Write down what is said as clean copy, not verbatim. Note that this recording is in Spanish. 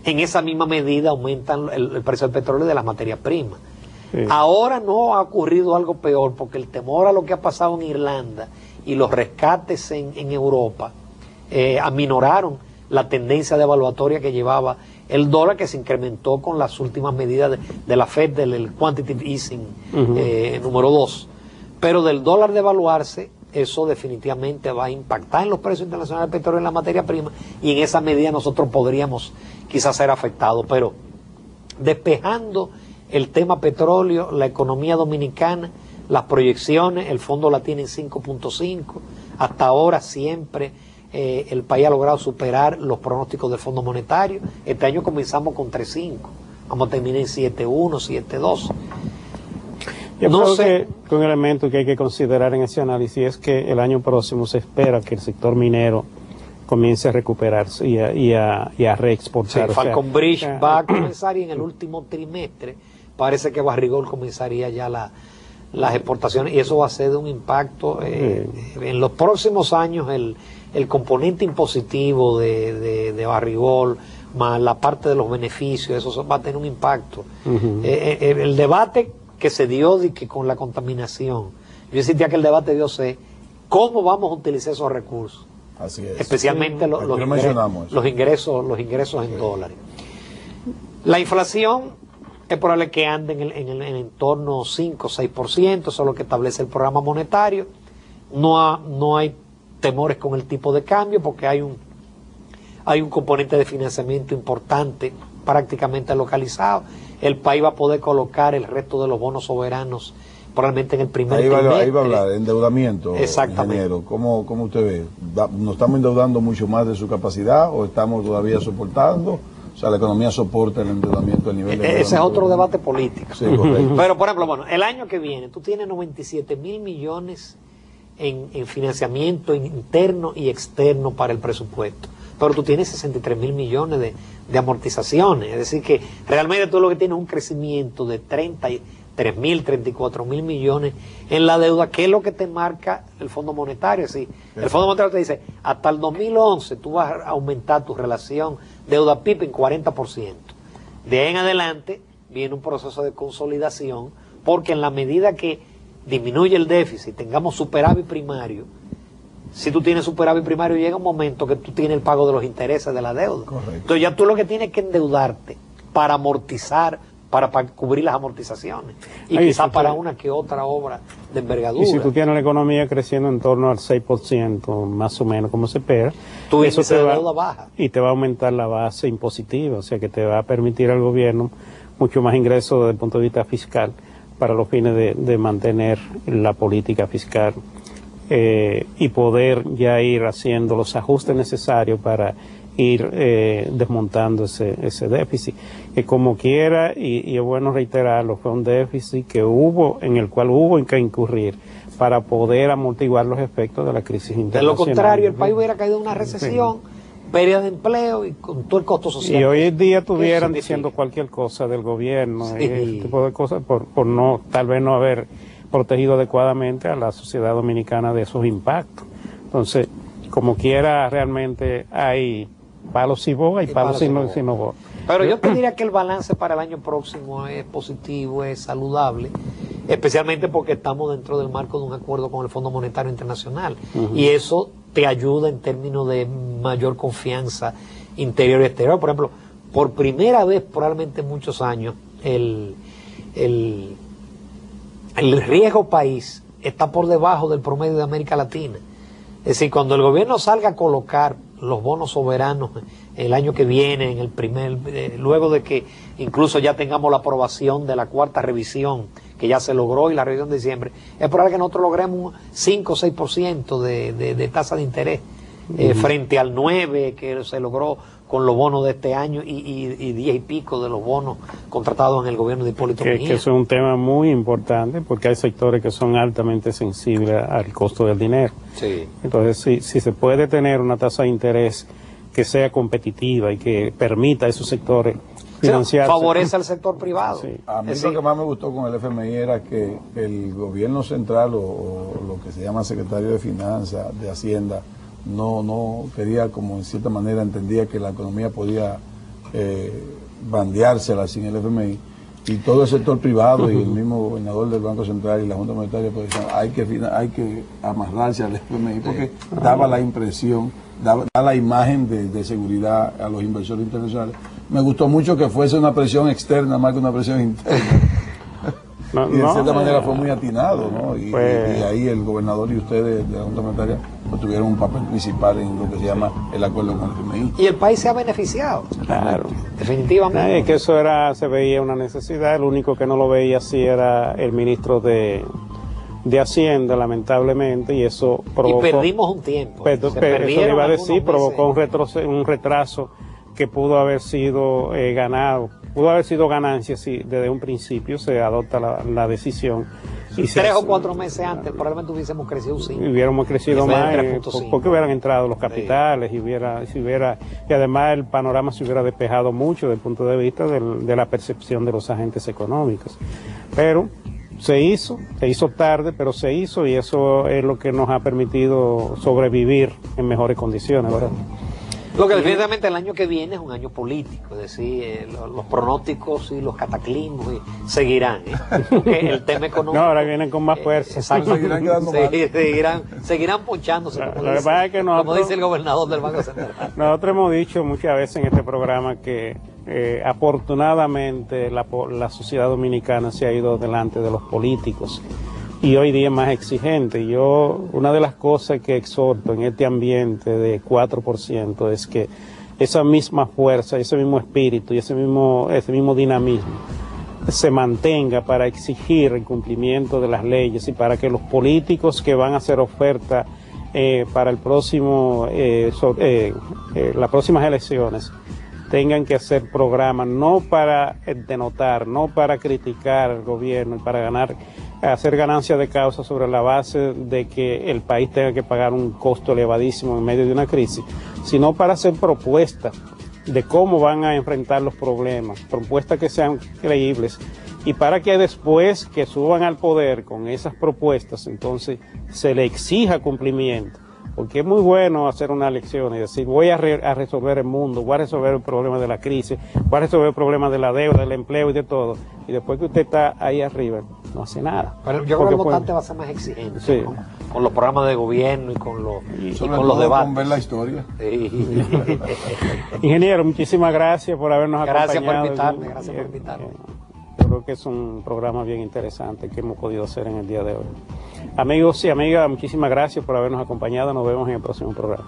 en esa misma medida aumentan el precio del petróleo y de las materias primas. Sí. Ahora no ha ocurrido algo peor, porque el temor a lo que ha pasado en Irlanda y los rescates en Europa aminoraron la tendencia devaluatoria que llevaba el dólar, que se incrementó con las últimas medidas de la Fed, del quantitative easing número 2. Pero del dólar devaluarse, eso definitivamente va a impactar en los precios internacionales del petróleo y en la materia prima, y en esa medida nosotros podríamos quizás ser afectados. Pero despejando el tema petróleo, la economía dominicana, las proyecciones, el fondo la tiene en 5.5, hasta ahora siempre el país ha logrado superar los pronósticos del Fondo Monetario. Este año comenzamos con 3.5, vamos a terminar en 7.1, 7.2. Yo creo que un elemento que hay que considerar en ese análisis es que el año próximo se espera que el sector minero comience a recuperarse y a reexportar. Sí, Falcon Bridge va a comenzar, y en el último trimestre parece que Barrigol comenzaría ya las exportaciones, y eso va a ser de un impacto en los próximos años. El componente impositivo de Barrigol, más la parte de los beneficios, eso va a tener un impacto. El debate que se dio de que con la contaminación, yo insistía que el debate dio cómo vamos a utilizar esos recursos. Así es. Especialmente los ingresos en dólares. La inflación es probable que ande en el entorno 5 o 6%, eso es lo que establece el programa monetario. No hay temores con el tipo de cambio, porque hay un componente de financiamiento importante prácticamente localizado. El país va a poder colocar el resto de los bonos soberanos probablemente en el primer trimestre. Ahí va a hablar, endeudamiento, exactamente. Ingeniero. ¿Cómo usted ve? ¿Nos estamos endeudando mucho más de su capacidad o estamos todavía soportando? O sea, la economía soporta el endeudamiento a nivel de... Ese es otro debate político. Sí, correcto. Pero, por ejemplo, bueno, el año que viene tú tienes 97.000 millones en financiamiento interno y externo para el presupuesto, pero tú tienes 63.000 millones de amortizaciones. Es decir, que realmente tú lo que tienes es un crecimiento de 33.000, 34.000 millones en la deuda, que es lo que te marca el Fondo Monetario. Es decir, el Fondo Monetario te dice, hasta el 2011 tú vas a aumentar tu relación deuda-PIB en 40%. De ahí en adelante viene un proceso de consolidación, porque en la medida que disminuye el déficit, tengamos superávit primario, si tú tienes superávit primario, llega un momento que tú tienes el pago de los intereses de la deuda. Correcto. Entonces ya tú lo que tienes que endeudarte para amortizar, para cubrir las amortizaciones, y quizás para una que otra obra de envergadura. Y si tú tienes la economía creciendo en torno al 6%, más o menos como se espera, tu eso índice de deuda baja. Y te va a aumentar la base impositiva, o sea que te va a permitir al gobierno mucho más ingresos desde el punto de vista fiscal para los fines de mantener la política fiscal y poder ya ir haciendo los ajustes necesarios para ir desmontando ese déficit, que como quiera, y es bueno reiterarlo, fue un déficit en el cual hubo que incurrir para poder amortiguar los efectos de la crisis internacional. De lo contrario, el país hubiera caído en una recesión, pérdida de empleo y con todo el costo social. Y hoy en día estuvieran diciendo cualquier cosa del gobierno, ese tipo de cosas, por no, tal vez no haber protegido adecuadamente a la sociedad dominicana de esos impactos. Entonces, como quiera, realmente hay palos y boas, hay palos sin no boas. Pero yo te diría que el balance para el año próximo es positivo, es saludable, especialmente porque estamos dentro del marco de un acuerdo con el Fondo Monetario Internacional, y eso te ayuda en términos de mayor confianza interior y exterior. Por ejemplo, por primera vez probablemente en muchos años, el riesgo país está por debajo del promedio de América Latina. Es decir, cuando el gobierno salga a colocar los bonos soberanos el año que viene, luego de que incluso ya tengamos la aprobación de la cuarta revisión, que ya se logró, y la revisión de diciembre, es probable que nosotros logremos un 5 o 6% de tasa de interés, frente al 9% que se logró con los bonos de este año y 10 y pico de los bonos contratados en el gobierno de Hipólito Mejía. Que eso es un tema muy importante, porque hay sectores que son altamente sensibles al costo del dinero. Sí. Entonces, si se puede tener una tasa de interés que sea competitiva y que permita a esos sectores financiarse. Favorece al sector privado. Sí. A mí lo que más me gustó con el FMI era que el gobierno central, o lo que se llama secretario de Finanzas, de Hacienda, no quería, como en cierta manera entendía que la economía podía bandeársela sin el FMI, y todo el sector privado y el mismo gobernador del Banco Central y la Junta Monetaria pues decían, hay que amarrarse al FMI, porque daba la impresión, da la imagen de seguridad a los inversores internacionales. Me gustó mucho que fuese una presión externa más que una presión interna. Y de cierta manera fue muy atinado, ¿no? Y ahí el gobernador y ustedes de la Junta Monetaria pues, tuvieron un papel principal en lo que se llama el acuerdo con el FMI. Y el país se ha beneficiado. Claro. Definitivamente. Es que eso se veía una necesidad, el único que no lo veía así era el ministro de Hacienda, lamentablemente, y eso provocó... Y perdimos un tiempo. Eso iba a decir, provocó un retraso que pudo haber sido ganado. Pudo haber sido ganancia si desde un principio se adopta la decisión. Y 3 o 4 meses antes, probablemente hubiésemos crecido 5. Hubiéramos crecido más, porque hubieran entrado los capitales, y además el panorama se hubiera despejado mucho desde el punto de vista de la percepción de los agentes económicos. Pero se hizo tarde, pero se hizo, y eso es lo que nos ha permitido sobrevivir en mejores condiciones, ¿verdad? Lo que definitivamente el año que viene es un año político, es decir, los pronósticos y los cataclismos seguirán, porque el tema económico... No, ahora vienen con más fuerza. Exacto, seguirán ponchándose, como dice el gobernador del Banco Central. Nosotros hemos dicho muchas veces en este programa que afortunadamente la sociedad dominicana se ha ido delante de los políticos, y hoy día es más exigente. Una de las cosas que exhorto en este ambiente de 4% es que esa misma fuerza, ese mismo espíritu y ese mismo dinamismo se mantenga para exigir el cumplimiento de las leyes, y para que los políticos que van a hacer oferta para el próximo las próximas elecciones tengan que hacer programas no para denotar, no para criticar al gobierno y para hacer ganancias de causa sobre la base de que el país tenga que pagar un costo elevadísimo en medio de una crisis, sino para hacer propuestas de cómo van a enfrentar los problemas, propuestas que sean creíbles, y para que después que suban al poder con esas propuestas, entonces se le exija cumplimiento. Porque es muy bueno hacer una elección y decir, voy a resolver el mundo, voy a resolver el problema de la crisis, voy a resolver el problema de la deuda, del empleo y de todo. Y después que usted está ahí arriba, no hace nada. Pero yo creo que el votante va a ser más exigente, sí, con los programas de gobierno y con los debates. Con ver la historia. Sí. Ingeniero, muchísimas gracias por habernos acompañado. Gracias por invitarme. Yo creo que es un programa bien interesante que hemos podido hacer en el día de hoy. Amigos y amigas, muchísimas gracias por habernos acompañado. Nos vemos en el próximo programa.